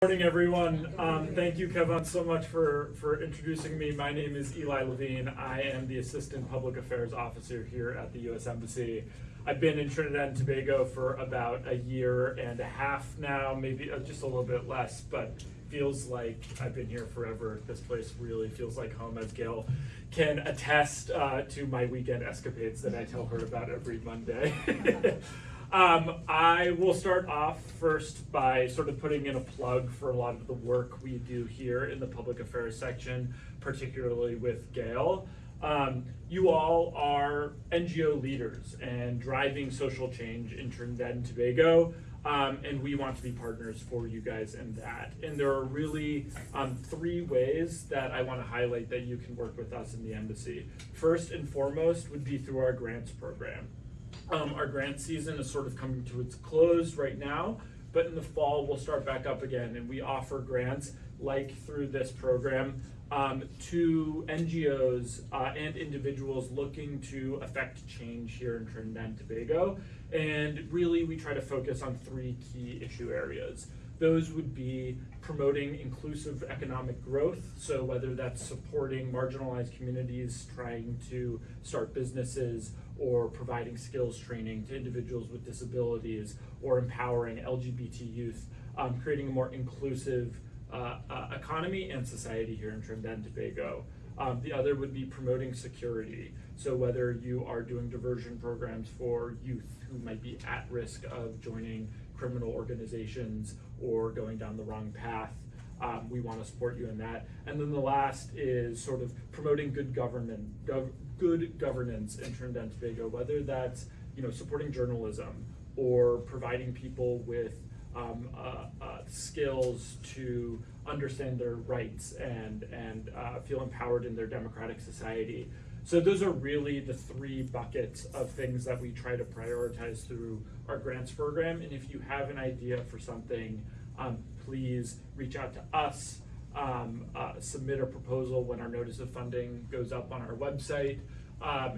Morning, everyone. Thank you, Kevin, so much for introducing me. My name is Eli Levine. I am the Assistant Public Affairs Officer here at the U.S. Embassy. I've been in Trinidad and Tobago for about a year and a half now, maybe just a little bit less, but feels like I've been here forever. This place really feels like home, as Gail can attest to my weekend escapades that I tell her about every Monday. I will start off first by sort of putting in a plug for a lot of the work we do here in the public affairs section, particularly with Gail. You all are NGO leaders and driving social change in Trinidad and Tobago, and we want to be partners for you guys in that. And there are really three ways that I want to highlight that you can work with us in the embassy. First and foremost would be through our grants program. Our grant season is sort of coming to its close right now, but in the fall we'll start back up again, and we offer grants like through this program to NGOs and individuals looking to affect change here in Trinidad and Tobago. And really we try to focus on three key issue areas. Those would be promoting inclusive economic growth, so whether that's supporting marginalized communities trying to start businesses, or providing skills training to individuals with disabilities, or empowering LGBT youth, creating a more inclusive economy and society here in Trinidad and Tobago. The other would be promoting security, so whether you are doing diversion programs for youth who might be at risk of joining criminal organizations or going down the wrong path, we want to support you in that. And then the last is sort of promoting good governance in Trinidad and Tobago, whether that's supporting journalism or providing people with skills to understand their rights and feel empowered in their democratic society. So those are really the three buckets of things that we try to prioritize through our grants program. And if you have an idea for something, please reach out to us, submit a proposal when our notice of funding goes up on our website,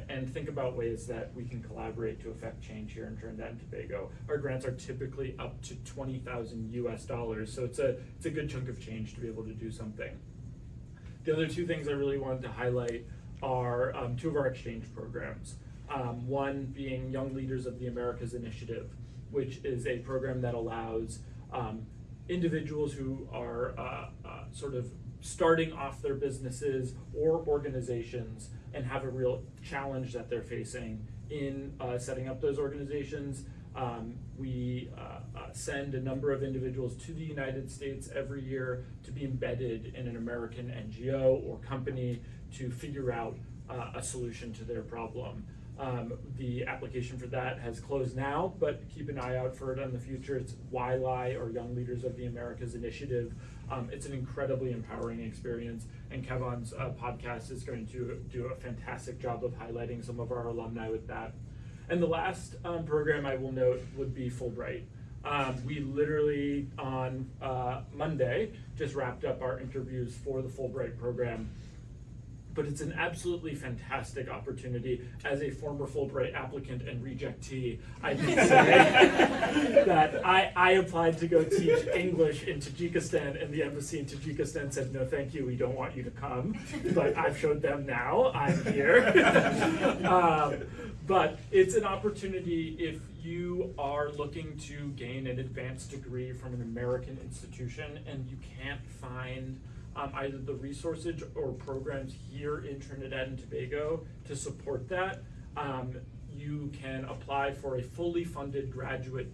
and think about ways that we can collaborate to affect change here in Trinidad and Tobago. Our grants are typically up to $20,000 US, so it's a good chunk of change to be able to do something. The other two things I really wanted to highlight are two of our exchange programs. One being Young Leaders of the Americas Initiative, which is a program that allows individuals who are sort of starting off their businesses or organizations and have a real challenge that they're facing in setting up those organizations. We send a number of individuals to the United States every year to be embedded in an American NGO or company to figure out a solution to their problem. The application for that has closed now, but keep an eye out for it in the future. It's YLI, or Young Leaders of the Americas Initiative. It's an incredibly empowering experience, and Kevin's podcast is going to do a fantastic job of highlighting some of our alumni with that. And the last program I will note would be Fulbright. We literally on Monday just wrapped up our interviews for the Fulbright program. But it's an absolutely fantastic opportunity. As a former Fulbright applicant and rejectee, I can say that I applied to go teach English in Tajikistan, and the embassy in Tajikistan said, no thank you, we don't want you to come. But I've showed them now, I'm here. But it's an opportunity if you are looking to gain an advanced degree from an American institution and you can't find either the resources or programs here in Trinidad and Tobago to support that, you can apply for a fully funded graduate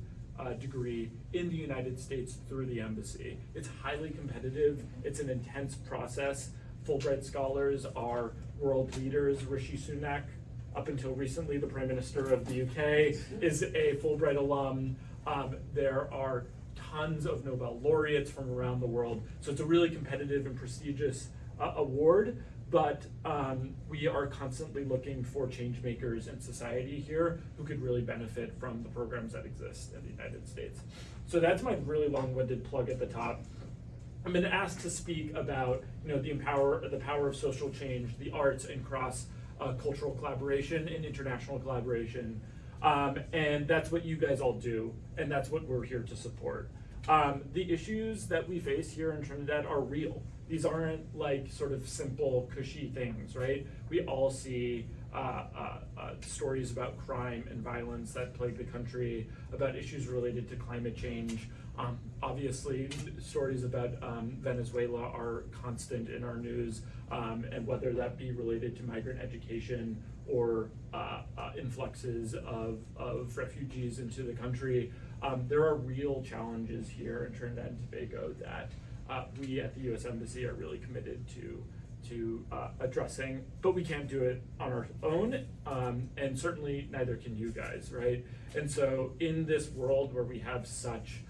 degree in the United States through the embassy. It's highly competitive. It's an intense process. Fulbright scholars are world leaders. Rishi Sunak, up until recently the Prime Minister of the UK, is a Fulbright alum. There are tons of Nobel laureates from around the world. So it's a really competitive and prestigious award, but we are constantly looking for change makers in society here who could really benefit from the programs that exist in the United States. So that's my really long-winded plug at the top. I'm been asked to speak about the power of social change, the arts, and cross-cultural collaboration and international collaboration. And that's what you guys all do, and that's what we're here to support. The issues that we face here in Trinidad are real. These aren't like sort of simple, cushy things, right? We all see stories about crime and violence that plague the country, about issues related to climate change. Obviously, stories about Venezuela are constant in our news, and whether that be related to migrant education or influxes of refugees into the country. There are real challenges here in Trinidad and Tobago that we at the U.S. Embassy are really committed to addressing, but we can't do it on our own, and certainly neither can you guys, right? And so in this world where we have such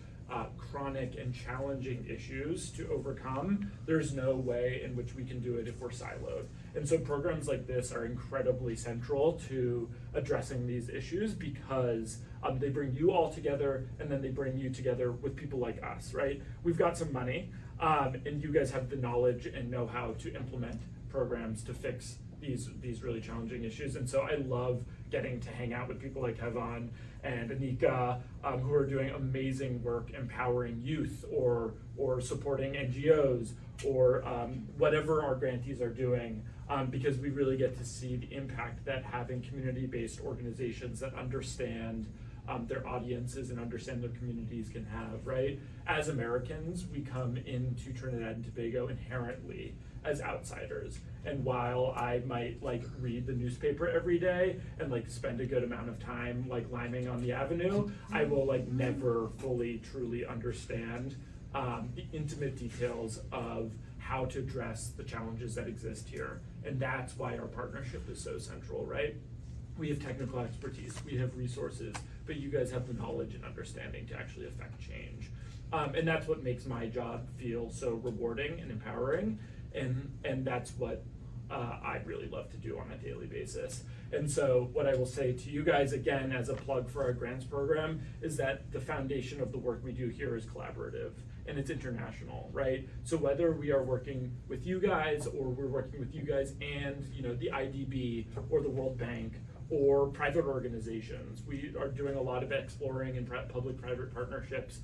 chronic and challenging issues to overcome, there's no way in which we can do it if we're siloed. And so programs like this are incredibly central to addressing these issues because they bring you all together, and then they bring you together with people like us, right? We've got some money, and you guys have the knowledge and know-how to implement programs to fix these really challenging issues. And so I love getting to hang out with people like Kevin and Anika, who are doing amazing work empowering youth or supporting NGOs or whatever our grantees are doing, because we really get to see the impact that having community-based organizations that understand their audiences and understand their communities can have, right? As Americans, we come into Trinidad and Tobago inherently as outsiders. And while I might like read the newspaper every day and like spend a good amount of time like liming on the avenue, I will like never fully truly understand the intimate details of how to address the challenges that exist here. And that's why our partnership is so central, right? We have technical expertise, we have resources, but you guys have the knowledge and understanding to actually affect change. And that's what makes my job feel so rewarding and empowering. And that's what I really love to do on a daily basis. And so what I will say to you guys, again, as a plug for our grants program, is that the foundation of the work we do here is collaborative and it's international, right? So whether we are working with you guys or we're working with you guys and the IDB or the World Bank or private organizations, we are doing a lot of exploring in public-private partnerships,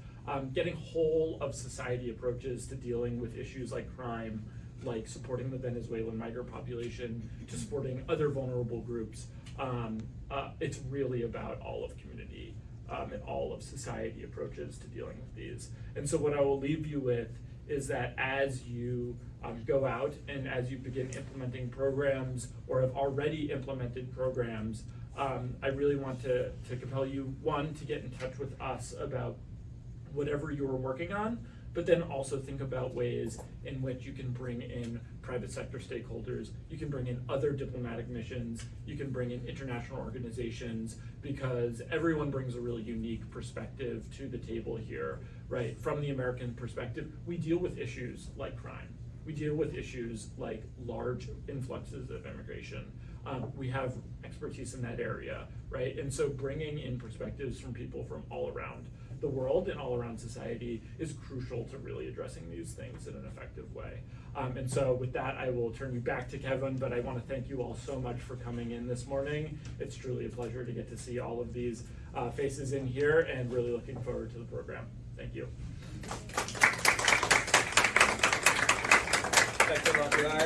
getting whole of society approaches to dealing with issues like crime, like supporting the Venezuelan migrant population, to supporting other vulnerable groups. It's really about all of community and all of society approaches to dealing with these. And so what I will leave you with is that as you go out and as you begin implementing programs or have already implemented programs, I really want to compel you, one, to get in touch with us about whatever you're working on, but then also think about ways in which you can bring in private sector stakeholders, you can bring in other diplomatic missions, you can bring in international organizations, because everyone brings a really unique perspective to the table here, right? From the American perspective, we deal with issues like crime. We deal with issues like large influxes of immigration. We have expertise in that area, right? And so bringing in perspectives from people from all around the world and all around society is crucial to really addressing these things in an effective way. And so with that, I will turn you back to Kevin, but I want to thank you all so much for coming in this morning. It's truly a pleasure to get to see all of these faces in here, and really looking forward to the program. Thank you. Thanks a lot, Eli.